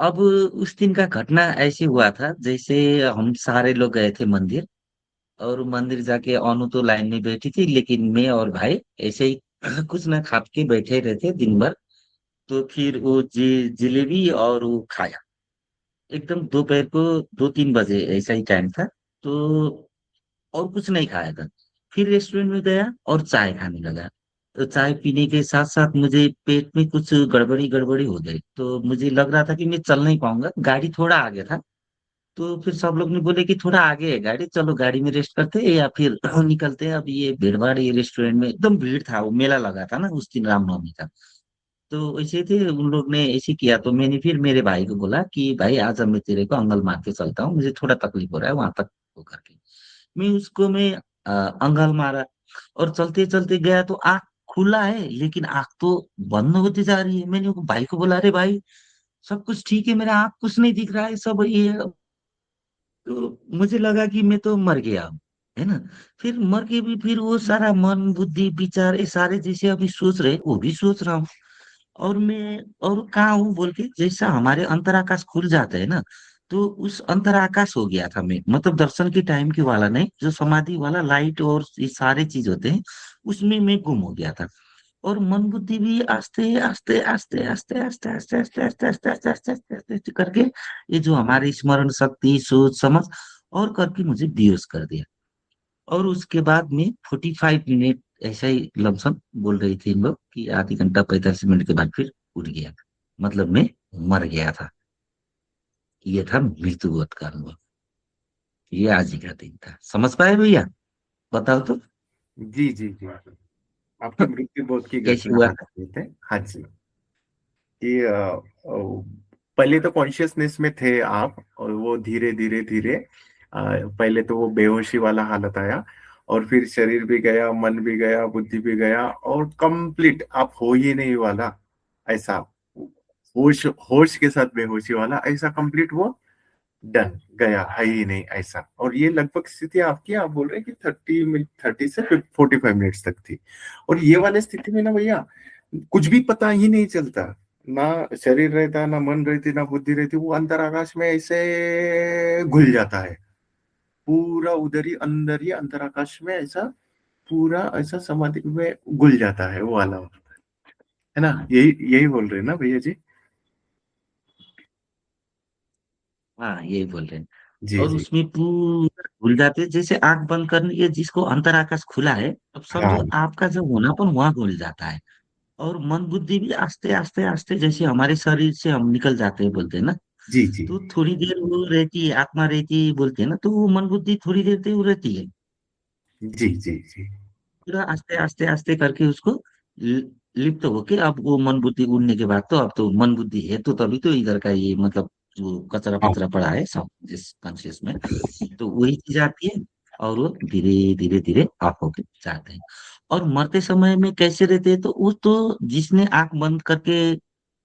अब उस दिन का घटना ऐसे हुआ था, जैसे हम सारे लोग गए थे मंदिर, और मंदिर जाके अनु तो लाइन में बैठी थी, लेकिन मैं और भाई ऐसे ही कुछ ना खा के बैठे रहते दिन भर। तो फिर वो जलेबी और वो खाया, एकदम दोपहर को 2-3 बजे ऐसा ही टाइम था। तो और कुछ नहीं खाया था। फिर रेस्टोरेंट में गया और चाय खाने लगा। तो चाय पीने के साथ साथ मुझे पेट में कुछ गड़बड़ी गड़बड़ी हो गई, तो मुझे लग रहा था कि मैं चल नहीं पाऊंगा, गाड़ी थोड़ा आगे था। तो फिर सब लोग ने बोले कि थोड़ा आगे है गाड़ी, चलो गाड़ी में रेस्ट करते हैं या फिर निकलते हैं। अब ये भीड़ भाड़, ये रेस्टोरेंट में एकदम भीड़ था, वो मेला लगा था ना उस दिन, रामनवमी का। तो ऐसे थे उन लोग ने ऐसे किया, तो मैंने फिर मेरे भाई को बोला कि भाई आज मैं तेरे को अंगल मार के चलता हूँ, मुझे थोड़ा तकलीफ हो रहा है वहां तक वो करके। मैं अंगल मारा, और चलते चलते गया तो आँख खुला है, लेकिन आँख तो बंद होती जा रही है। मैंने वो भाई को बोला, अरे भाई सब कुछ ठीक है, मेरा आँख कुछ नहीं दिख रहा है, सब ये है। तो मुझे लगा कि मैं तो मर गया हूँ, है ना। फिर मर के भी फिर वो सारा मन बुद्धि विचार ये सारे जैसे अभी सोच रहे वो भी सोच रहा हूँ। और मैं और कहाँ हूँ बोल के, जैसा हमारे अंतराकाश खुल जाता है ना, तो उस अंतराकाश हो गया था मैं, मतलब दर्शन के टाइम की वाला नहीं, जो समाधि वाला लाइट और ये सारे चीज होते हैं, उसमें मैं गुम हो गया था। और मन बुद्धि भी आस्ते आस्ते आस्ते आस्ते आस्ते आस्ते आस्ते आस्ते आस्ते आस्ते आस्ते आस्ते आस्ते आस्ते करके, ये जो हमारी स्मरण शक्ति सोच समझ और करके मुझे बेहोश कर दिया। और उसके बाद में 45 मिनट ऐसा ही लमसम बोल रही थी इन लोग कि आधी घंटा 45 मिनट के बाद फिर उठ गया। मतलब मैं मर गया था। ये था मृत्युवत का अनुभव। ये आज ही का दिन था, समझ पाए भैया? बताओ तो। जी जी जी। आपकी मृत्यु बोध की कैसे घटना हुआ था? बता देते हैं। हाँ जी। कि पहले तो कॉन्शियसनेस में थे आप, और वो धीरे धीरे धीरे पहले तो वो बेहोशी वाला हालत आया, और फिर शरीर भी गया, मन भी गया, बुद्धि भी गया, और कंप्लीट आप हो ही नहीं वाला ऐसा, होश होश के साथ बेहोशी वाला ऐसा कंप्लीट वो डन गया है ही नहीं ऐसा। और ये लगभग स्थिति आपकी, आप बोल रहे हैं कि 30 से 45 मिनट्स तक थी। और ये वाले स्थिति में ना भैया, कुछ भी पता ही नहीं चलता, ना शरीर रहता, ना मन रहती, ना बुद्धि रहती, वो अंतर आकाश में ऐसे घुल जाता है, पूरा उधर ही अंदर ही अंतर आकाश में ऐसा पूरा ऐसा समाधि में घुल जाता है वो वाला होता है ना। यही यही बोल रहे हैं ना भैया जी? हाँ, यही बोल रहे हैं। जी और जी। उसमें पूरा भूल जाते हैं, जैसे आंख बंद करनी है जिसको, अंतर आकाश खुला है, अब समझो हाँ। आपका जो होनापन वहां भूल जाता है। और मन बुद्धि भी आस्ते आस्ते आस्ते, जैसे हमारे शरीर से हम निकल जाते हैं बोलते हैं ना, जी जी तो थोड़ी देर वो रहती है, आत्मा रहती है बोलते हैं ना, तो वो मन बुद्धि थोड़ी देर तक वो रहती है। जी जी जी। पूरा आस्ते आस्ते आस्ते करके उसको लिप्त होके, अब वो मन बुद्धि उड़ने के बाद तो अब तो मन बुद्धि है, तो तभी तो इधर का ये मतलब जो कचरा हाँ। पचरा पड़ा है सब जिस कॉन्शियस में, तो वही चीज आती है। और वो धीरे धीरे धीरे ऑफ होके जाते हैं। और मरते समय में कैसे रहते हैं, तो वो तो जिसने आंख बंद करके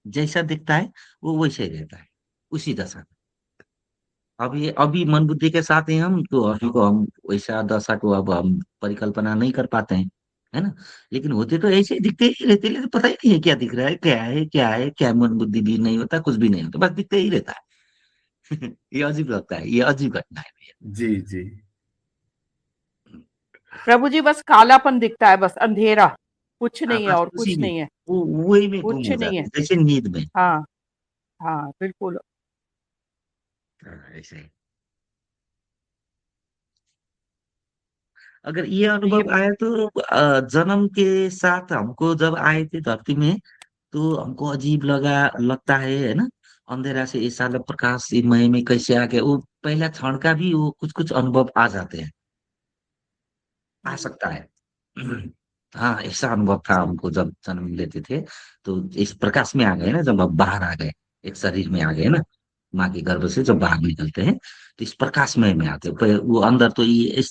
जैसा दिखता है वो वैसे ही रहता है, उसी दशा में। अब ये अभी मन बुद्धि के साथ हैं हम, तो अभी को हम वैसा दशा को अब हम परिकल्पना नहीं कर पाते हैं, है ना। लेकिन होते तो ऐसे ही दिखते ही रहते, लेकिन पता ही नहीं है क्या दिख रहा है, क्या है क्या है क्या, मन बुद्धि भी नहीं होता, कुछ भी नहीं होता, बस दिखते ही रहता है। ये अजीब लगता है, ये अजीब घटना है भैया। जी जी। प्रभु जी बस कालापन दिखता है, बस अंधेरा, कुछ हाँ, नहीं है बस और उसी कुछ में नहीं है। वो वही में गुम कुछ हो नहीं जाते है। हैं, जैसे नींद में। हाँ। हाँ बिल्कुल। हाँ, ऐसे ही। अगर ये तो ये अनुभव आया तो जन्म के साथ हमको जब आए थे धरती में, तो हमको अजीब लगता है ना। अंधेरा से इस साल प्रकाश मय में कैसे आ गया, वो पहला क्षण का भी वो कुछ कुछ अनुभव आ जाते हैं, आ सकता है। हाँ, ऐसा अनुभव था हमको जब जन्म लेते थे। तो इस प्रकाश में आ गए ना, जब अब बाहर आ गए, एक शरीर में आ गए ना, माँ के गर्भ से जब बाहर निकलते हैं, तो इस प्रकाशमय में आते हैं। वो अंदर तो ये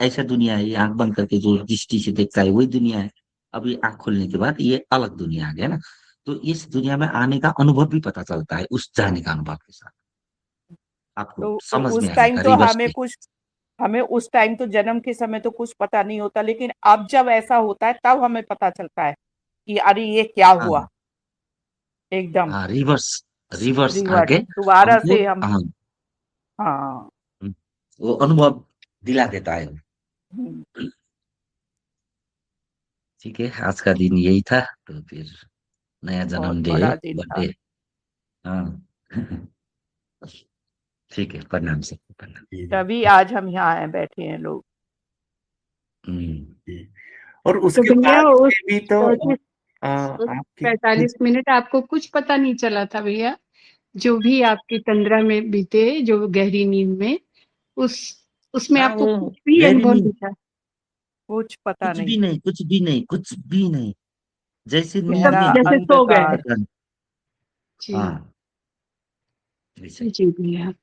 ऐसा दुनिया है, ये आंख बंद करके जो दृष्टि से देखता है वही दुनिया है। अब ये आंख खोलने के बाद ये अलग दुनिया आ गया ना। तो इस दुनिया में आने का अनुभव भी पता चलता है उस जाने का अनुभव के साथ, आपको तो समझ में उस आ टाइम जाएगा तो रिवर्स में। हमें उस टाइम तो जन्म के समय तो कुछ पता नहीं होता, लेकिन अब जब ऐसा होता है तब हमें पता चलता है कि अरे ये क्या हाँ हुआ एकदम। हाँ, रिवर्स रिवर्स रिवर्ट आके दोबारा हमको, से हम। हाँ, हाँ। वो अनुभव दिला देता है। हम्म, ठीक है, आज का दिन यही था। तो फिर नया बहुत जन्मदिन है, बड़ा दिन था। बर्थडे। हाँ। ठीक है, प्रणाम सर, प्रणाम। जी तभी आज हम यहाँ आए बैठे हैं लोग। हम्म। जी। और तो उसके भैया बाद उस से भी तो 35 आपकी 45 मिनट आपको कुछ पता नहीं चला था भैया, जो भी आपकी तंद्रा में बीते, जो गहरी नींद में, उस उसमें हाँ, आपको वो कुछ भी गहरी अनुभव नींद, नहीं था? कुछ पता कुछ नहीं। भी नहीं, कुछ भी नहीं, कुछ भी नहीं। जैसे नींद एकदम गहरा में जैसे सो गए। अंधकार। पता नहीं। जी हाँ, वैसे ही। जी भैया।